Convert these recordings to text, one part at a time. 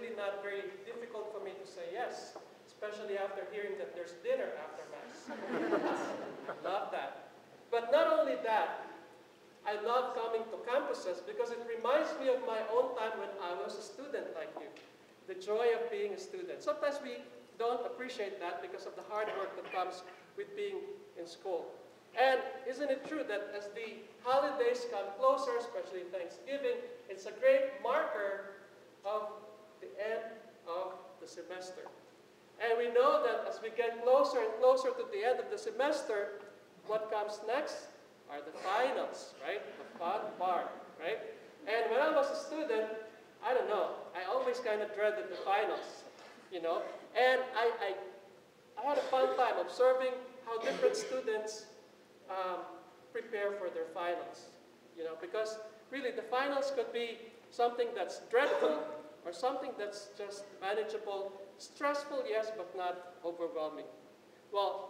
really not very difficult for me to say yes, especially after hearing that there's dinner after Mass. Love that. But not only that, I love coming to campuses because it reminds me of my own time when I was a student like you. The joy of being a student. Sometimes we don't appreciate that because of the hard work that comes with being in school. And isn't it true that as the holidays come closer, especially Thanksgiving, it's a great marker of the end of the semester. And we know that as we get closer and closer to the end of the semester, what comes next are the finals, right? The fun part, right? And when I was a student, I don't know, I always kind of dreaded the finals, you know? And I had a fun time observing how different students prepare for their finals, you know, because really the finals could be something that's dreadful or something that's just manageable, stressful, yes, but not overwhelming. Well,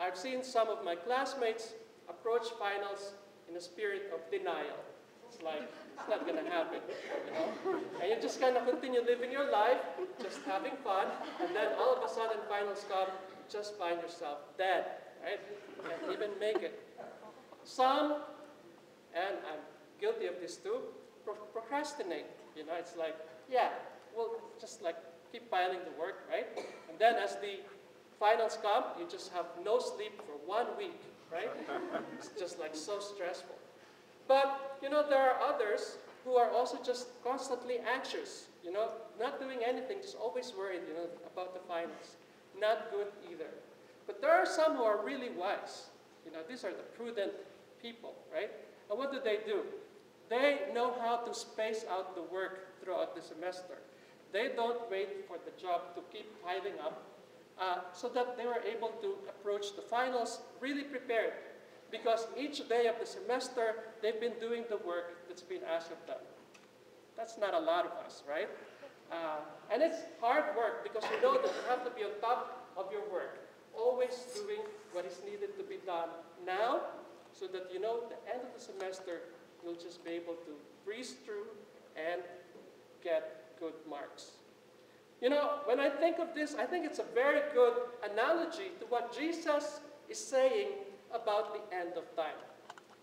I've seen some of my classmates approach finals in a spirit of denial. It's like, it's not going to happen, you know? And you just kind of continue living your life, just having fun, and then all of a sudden finals come, you just find yourself dead, right? You can't even make it. Some, and I'm guilty of this too, procrastinate. You know, it's like, yeah, we'll just like keep piling the work, right? And then as the finals come, you just have no sleep for 1 week, right? It's just like so stressful. But, you know, there are others who are also just constantly anxious, you know, not doing anything, just always worried, you know, about the finals. Not good either. But there are some who are really wise. You know, these are the prudent people, right? And what do? They know how to space out the work throughout the semester. They don't wait for the job to keep piling up so that they were able to approach the finals really prepared. Because each day of the semester, they've been doing the work that's been asked of them. That's not a lot of us, right? And it's hard work because you know that you have to be on top of your work, always doing what is needed to be done now, so that you know at the end of the semester, you'll just be able to breeze through and get good marks. You know, when I think of this, I think it's a very good analogy to what Jesus is saying about the end of time.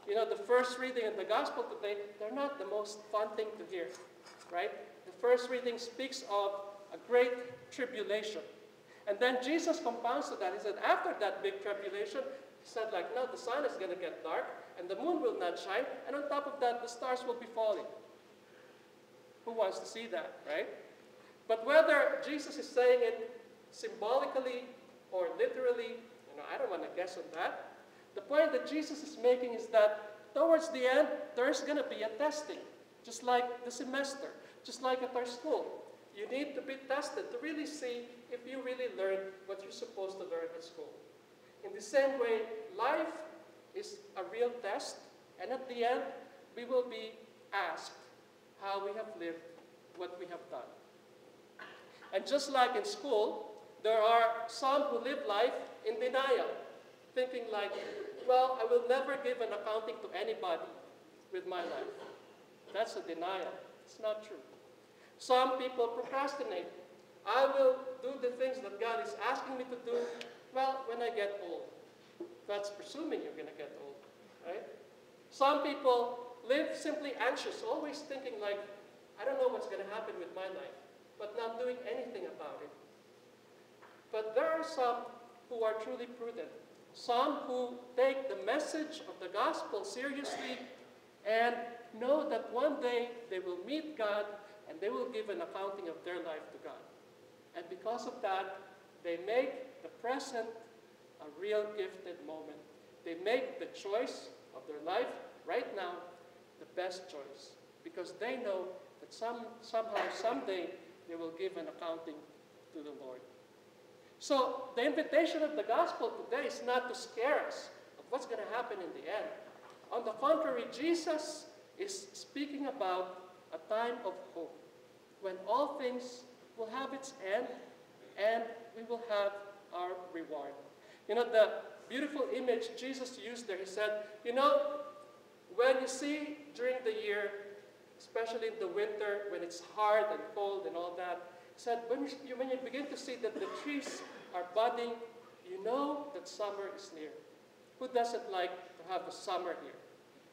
You know, the first reading in the gospel today, they're not the most fun thing to hear, right? The first reading speaks of a great tribulation. And then Jesus compounds to that. He said, after that big tribulation, he said, like, no, the sun is going to get dark, and the moon will not shine, and on top of that, the stars will be falling. Who wants to see that, right? But whether Jesus is saying it symbolically or literally, you know, I don't want to guess on that. The point that Jesus is making is that towards the end, there's going to be a testing, just like the semester, just like at our school. You need to be tested to really see if you really learned what you're supposed to learn at school. In the same way, life is a real test, and at the end, we will be asked how we have lived what we have done. And just like in school, there are some who live life in denial, thinking like, well, I will never give an accounting to anybody with my life. That's a denial. It's not true. Some people procrastinate. I will do the things that God is asking me to do, well, when I get old. That's presuming you're going to get old, right? Some people live simply anxious, always thinking like, I don't know what's going to happen with my life, but not doing anything about it. But there are some who are truly prudent. Some who take the message of the gospel seriously and know that one day they will meet God and they will give an accounting of their life to God. And because of that, they make the present a real gifted moment. They make the choice of their life right now the best choice because they know that somehow, someday, they will give an accounting to the Lord. So the invitation of the gospel today is not to scare us of what's going to happen in the end. On the contrary, Jesus is speaking about a time of hope when all things will have its end and we will have our reward. You know, the beautiful image Jesus used there, he said, you know, when you see during the year, especially in the winter when it's hard and cold and all that, said, when you begin to see that the trees are budding, you know that summer is near. Who doesn't like to have a summer here?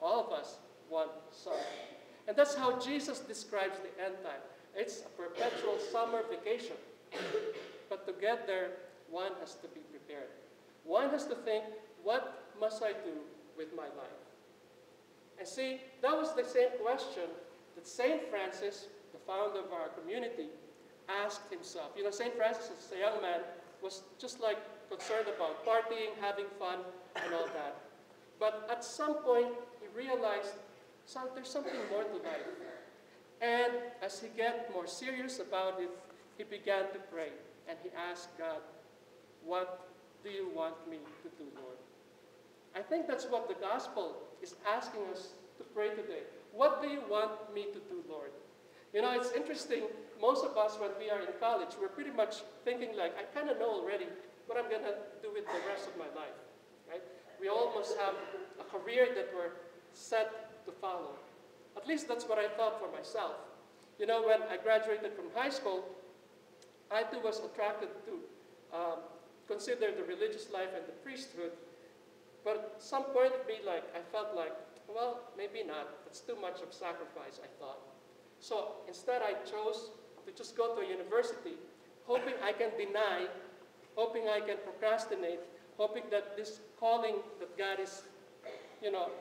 All of us want summer. And that's how Jesus describes the end time. It's a perpetual summer vacation. But to get there, one has to be prepared. One has to think, what must I do with my life? And see, that was the same question that St. Francis, the founder of our community, asked himself. You know, St. Francis, as a young man, was just like concerned about partying, having fun, and all that. But at some point, he realized there's something more to life. And as he got more serious about it, he began to pray. And he asked God, what do you want me to do, Lord? I think that's what the gospel is asking us to pray today. What do you want me to do, Lord? You know, it's interesting. Most of us, when we are in college, we're pretty much thinking like, I kind of know already what I'm going to do with the rest of my life, right? We almost have a career that we're set to follow. At least that's what I thought for myself. You know, when I graduated from high school, I too was attracted to consider the religious life and the priesthood. But at some point of me, I felt like, well, maybe not. It's too much of sacrifice, I thought. So instead, I chose to just go to a university, hoping I can deny, hoping I can procrastinate, hoping that this calling that God is,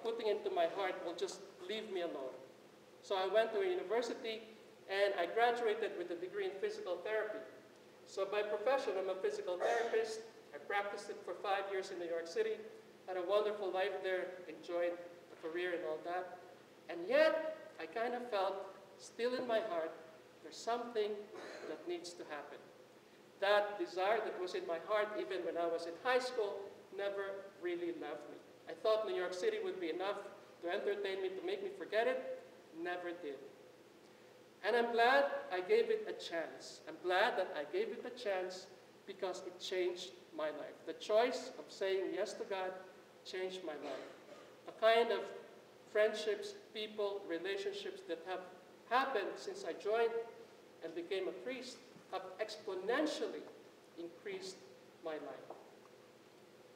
putting into my heart will just leave me alone. So I went to a university, and I graduated with a degree in physical therapy. So by profession, I'm a physical therapist. I practiced it for 5 years in New York City, had a wonderful life there, enjoyed the career and all that. And yet, I kind of felt, still in my heart, there's something that needs to happen. That desire that was in my heart, even when I was in high school, never really left me. I thought New York City would be enough to entertain me, to make me forget it. Never did. And I'm glad I gave it a chance. I'm glad that I gave it a chance because it changed my life. The choice of saying yes to God changed my life. The kind of friendships, people, relationships that have happened since I joined and became a priest have exponentially increased my life.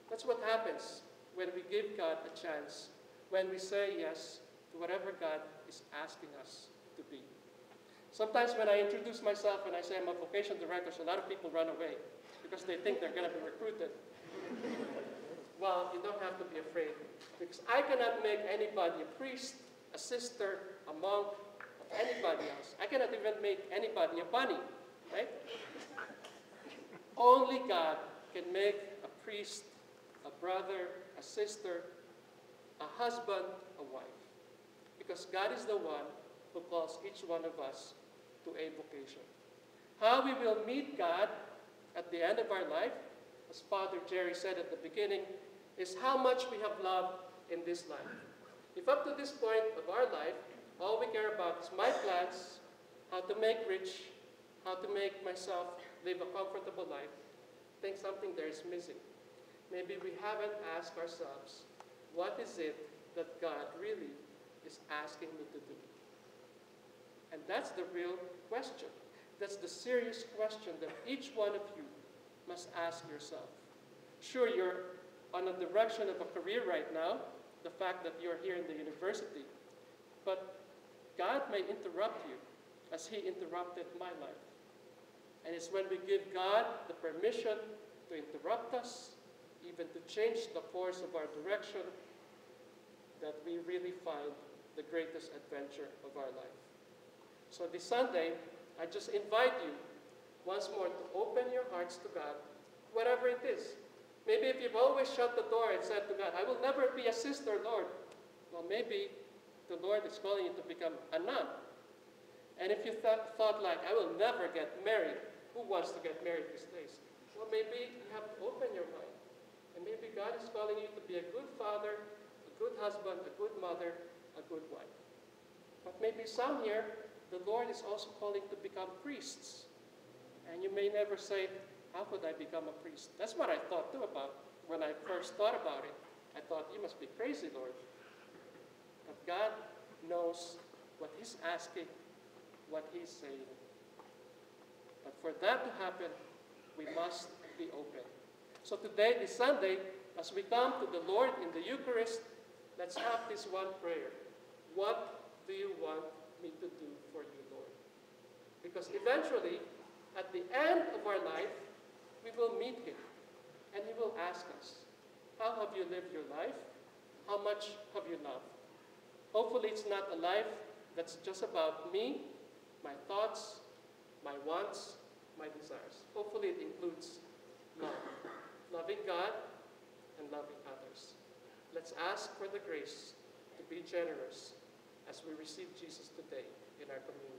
That's what happens when we give God a chance, when we say yes to whatever God is asking us to be. Sometimes when I introduce myself and I say I'm a vocation director, a lot of people run away because they think they're going to be recruited. Well, you don't have to be afraid, because I cannot make anybody a priest, a sister, a monk, or anybody else. I cannot even make anybody a bunny, right? Only God can make a priest, a brother, a sister, a husband, a wife. Because God is the one who calls each one of us to a vocation. How we will meet God at the end of our life, as Father Jerry said at the beginning, is how much we have loved in this life. If up to this point of our life, all we care about is my plans, how to make rich, how to make myself live a comfortable life, I think something there is missing. Maybe we haven't asked ourselves, what is it that God really is asking me to do? And that's the real question. That's the serious question that each one of you must ask yourself. Sure, you're on a direction of a career right now, the fact that you're here in the university, but God may interrupt you as He interrupted my life. And it's when we give God the permission to interrupt us, even to change the course of our direction, that we really find the greatest adventure of our life. So this Sunday, I just invite you once more to open your hearts to God, whatever it is. Maybe if you've always shut the door and said to God, I will never be a sister, Lord. Well, maybe the Lord is calling you to become a nun. And if you thought like, I will never get married, who wants to get married these days? Well, maybe you have to open your mind. And maybe God is calling you to be a good father, a good husband, a good mother, a good wife. But maybe some here, the Lord is also calling to become priests. And you may never say, how could I become a priest? That's what I thought too about when I first thought about it. I thought, you must be crazy, Lord. But God knows what He's asking, what He's saying. But for that to happen, we must be open. So today, this Sunday, as we come to the Lord in the Eucharist, let's have this one prayer. What do you want me to do for you, Lord? Because eventually, at the end of our life, we will meet Him. And He will ask us, how have you lived your life? How much have you loved? Hopefully it's not a life that's just about me, my thoughts, my wants, my desires. Hopefully it includes love. Loving God and loving others. Let's ask for the grace to be generous as we receive Jesus today in our communion.